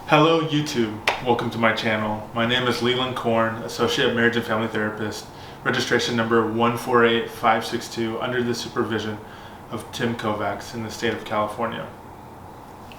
Hello YouTube, welcome to my channel. My name is Leland Korn, Associate Marriage and Family Therapist, registration number 148562, under the supervision of Tim Kovacs in the state of California.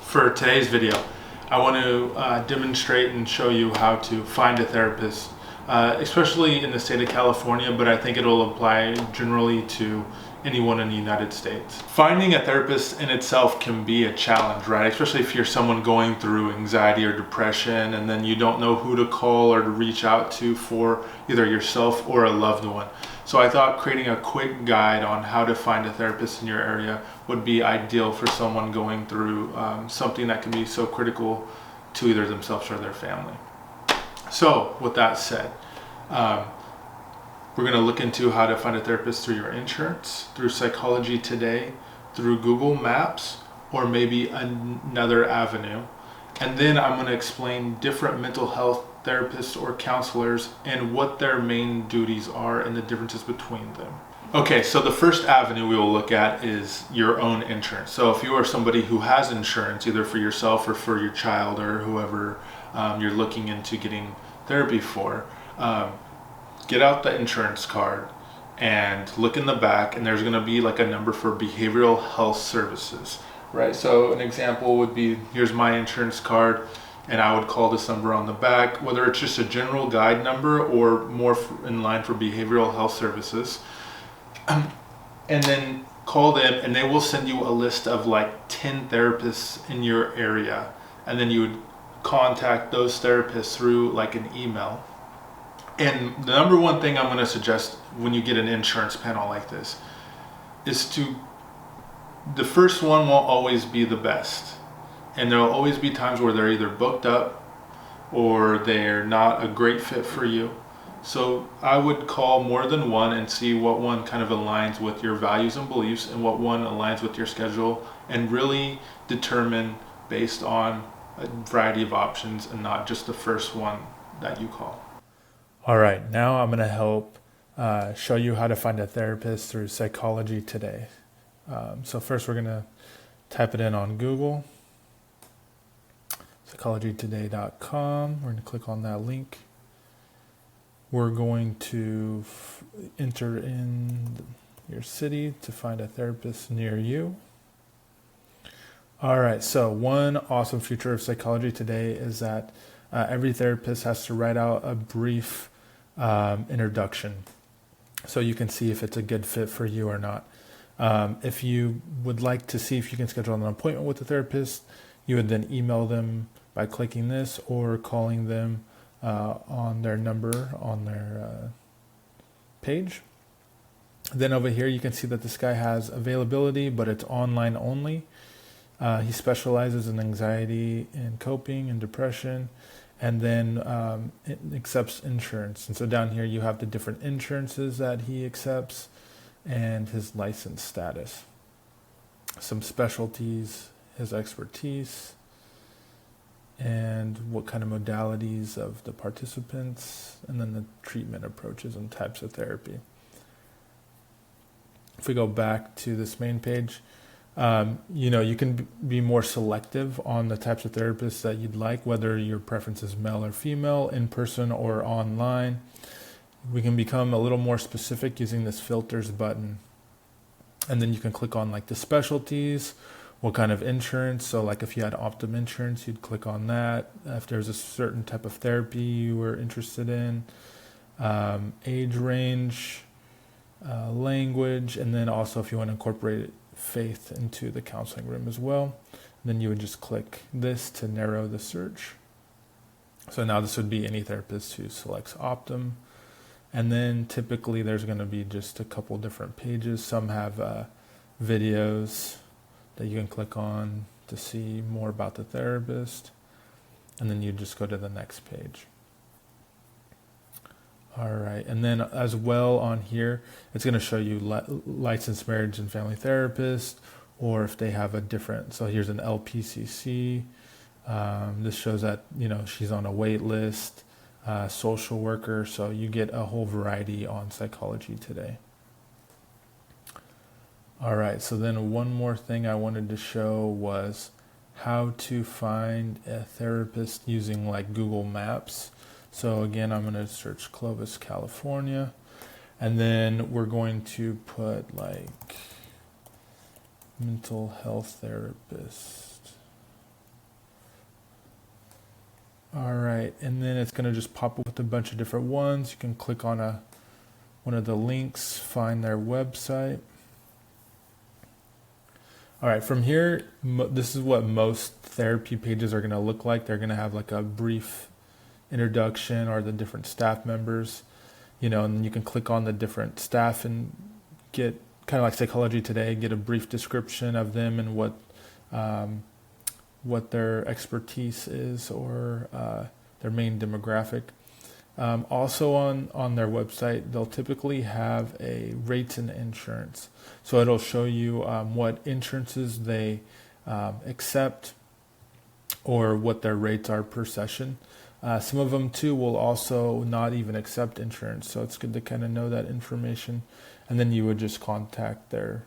For today's video, I want to demonstrate and show you how to find a therapist, especially in the state of California, but I think it'll apply generally to anyone in the United States. Finding a therapist in itself can be a challenge, right? Especially if you're someone going through anxiety or depression and then you don't know who to call or to reach out to for either yourself or a loved one. So I thought creating a quick guide on how to find a therapist in your area would be ideal for someone going through something that can be so critical to either themselves or their family. So with that said, we're going to look into how to find a therapist through your insurance, through Psychology Today, through Google Maps, or maybe another avenue. And then I'm going to explain different mental health therapists or counselors and what their main duties are and the differences between them. Okay, so the first avenue we will look at is your own insurance. So if you are somebody who has insurance, either for yourself or for your child or whoever you're looking into getting therapy for, get out the insurance card and look in the back, and there's going to be like a number for behavioral health services, right? So an example would be, here's my insurance card, and I would call this number on the back, whether it's just a general guide number or more in line for behavioral health services. And then call them, and they will send you a list of like 10 therapists in your area, and then you would contact those therapists through like an email. And the number one thing I'm going to suggest when you get an insurance panel like this is the first one won't always be the best. And there will always be times where they're either booked up or they're not a great fit for you. So I would call more than one and see what one kind of aligns with your values and beliefs and what one aligns with your schedule, and really determine based on a variety of options and not just the first one that you call. All right, now I'm going to help show you how to find a therapist through Psychology Today. So first we're going to type it in on Google, psychologytoday.com. We're going to click on that link. We're going to enter in your city to find a therapist near you. All right, so one awesome feature of Psychology Today is that every therapist has to write out a brief introduction, so you can see if it's a good fit for you or not. If you would like to see if you can schedule an appointment with the therapist, you would then email them by clicking this or calling them on their number on their page. Then over here you can see that this guy has availability, but it's online only. He specializes in anxiety and coping and depression, and then it accepts insurance. And so down here you have the different insurances that he accepts and his license status, some specialties, his expertise, and what kind of modalities of the participants, and then the treatment approaches and types of therapy. If we go back to this main page, you can be more selective on the types of therapists that you'd like, whether your preference is male or female, in person or online. We can become a little more specific using this filters button. And then you can click on like the specialties, what kind of insurance. So like if you had Optum insurance, you'd click on that. If there's a certain type of therapy you were interested in, age range, language, and then also if you want to incorporate faith into the counseling room as well, then you would just click this to narrow the search. So now this would be any therapist who selects Optum, and then typically there's going to be just a couple different pages. Some have videos that you can click on to see more about the therapist, and then you just go to the next page. All right, and then as well on here, it's going to show you licensed marriage and family therapist, or if they have a different. So here's an LPCC. This shows that she's on a wait list. Social worker. So you get a whole variety on Psychology Today. All right, so then one more thing I wanted to show was how to find a therapist using like Google Maps. So again, I'm going to search Clovis, California, and then we're going to put like mental health therapist. All right, and then it's going to just pop up with a bunch of different ones. You can click on one of the links, find their website. All right, from here, this is what most therapy pages are going to look like. They're going to have like a brief introduction or the different staff members, and then you can click on the different staff and get kind of like Psychology Today, get a brief description of them and what their expertise is or their main demographic. Also on their website, they'll typically have a rates and insurance. So it'll show you what insurances they accept or what their rates are per session. Some of them too will also not even accept insurance. So it's good to kind of know that information. And then you would just contact their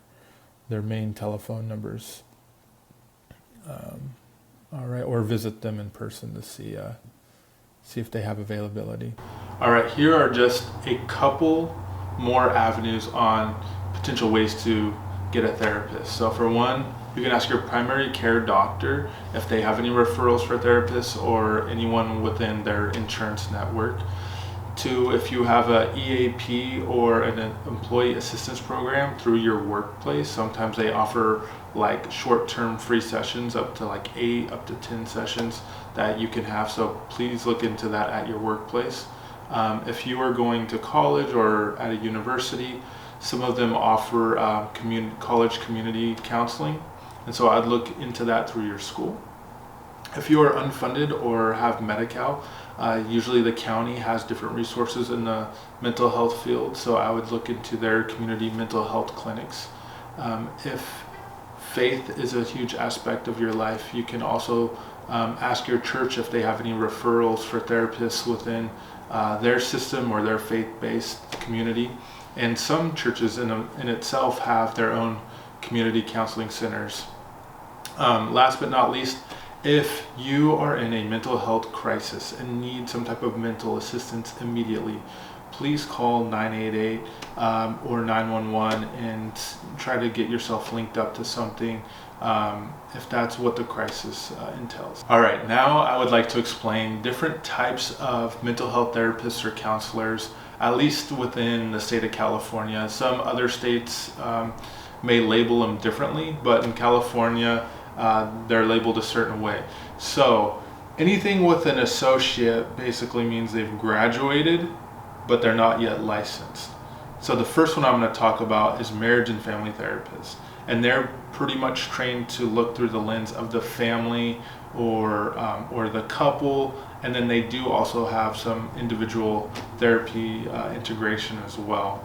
main telephone numbers. All right, or visit them in person to see if they have availability. All right, here are just a couple more avenues on potential ways to get a therapist. So for one, you can ask your primary care doctor if they have any referrals for therapists or anyone within their insurance network. Two, if you have a EAP or an employee assistance program through your workplace, sometimes they offer like short-term free sessions up to like 8 up to 10 sessions that you can have. So please look into that at your workplace. If you are going to college or at a university, some of them offer college community counseling. And so I'd look into that through your school. If you are unfunded or have Medi-Cal, usually the county has different resources in the mental health field, so I would look into their community mental health clinics. If faith is a huge aspect of your life, you can also ask your church if they have any referrals for therapists within their system or their faith-based community. And some churches in itself have their own community counseling centers. Last but not least, if you are in a mental health crisis and need some type of mental assistance immediately, please call 988 or 911 and try to get yourself linked up to something if that's what the crisis entails. All right, now I would like to explain different types of mental health therapists or counselors, at least within the state of California. Some other states may label them differently, but in California, they're labeled a certain way. So anything with an associate basically means they've graduated, but they're not yet licensed. So the first one I'm going to talk about is marriage and family therapists. And they're pretty much trained to look through the lens of the family or the couple. And then they do also have some individual therapy integration as well.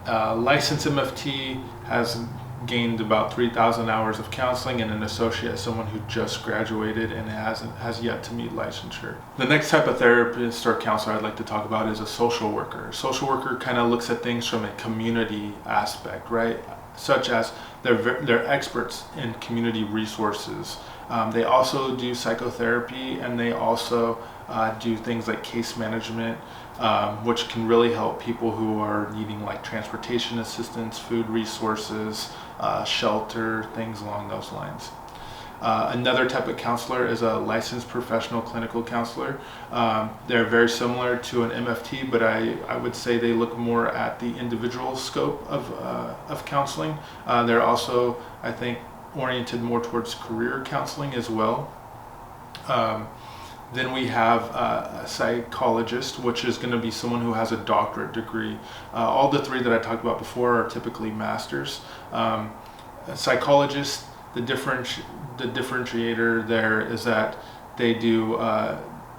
Licensed MFT has gained about 3,000 hours of counseling, and an associate is someone who just graduated and has yet to meet licensure. The next type of therapist or counselor I'd like to talk about is a social worker. A social worker kind of looks at things from a community aspect, right? Such as they're experts in community resources. They also do psychotherapy, and they also do things like case management, which can really help people who are needing like transportation assistance, food resources, shelter, things along those lines. Another type of counselor is a licensed professional clinical counselor. They're very similar to an MFT, but I would say they look more at the individual scope of counseling. They're also, I think, oriented more towards career counseling as well. Then we have a psychologist, which is going to be someone who has a doctorate degree. All the three that I talked about before are typically masters. A psychologist, the differentiator there is that they do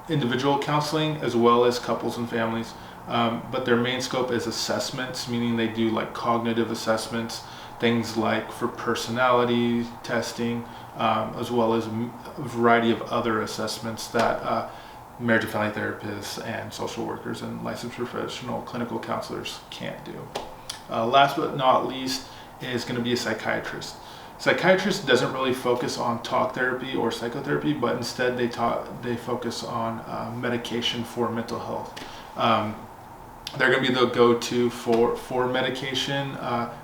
individual counseling as well as couples and families, but their main scope is assessments, meaning they do like cognitive assessments, things like for personality testing, as well as a variety of other assessments that marriage and family therapists and social workers and licensed professional clinical counselors can't do. Last but not least is going to be a psychiatrist. Psychiatrist doesn't really focus on talk therapy or psychotherapy, but instead they focus on medication for mental health. They're going to be the go-to for medication,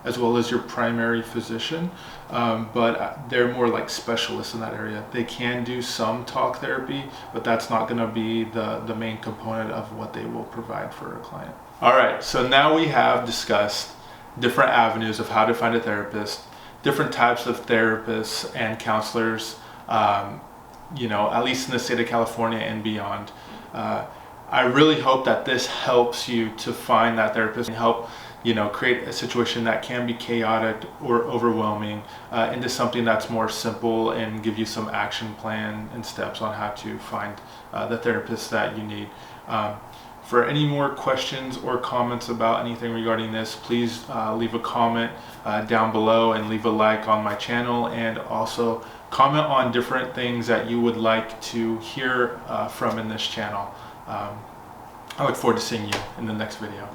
as well as your primary physician, but they're more like specialists in that area. They can do some talk therapy, but that's not going to be the main component of what they will provide for a client. All right, so now we have discussed different avenues of how to find a therapist, different types of therapists and counselors, at least in the state of California and beyond. I really hope that this helps you to find that therapist and help, create a situation that can be chaotic or overwhelming into something that's more simple and give you some action plan and steps on how to find the therapist that you need. For any more questions or comments about anything regarding this, please leave a comment down below and leave a like on my channel, and also comment on different things that you would like to hear from in this channel. I look forward to seeing you in the next video.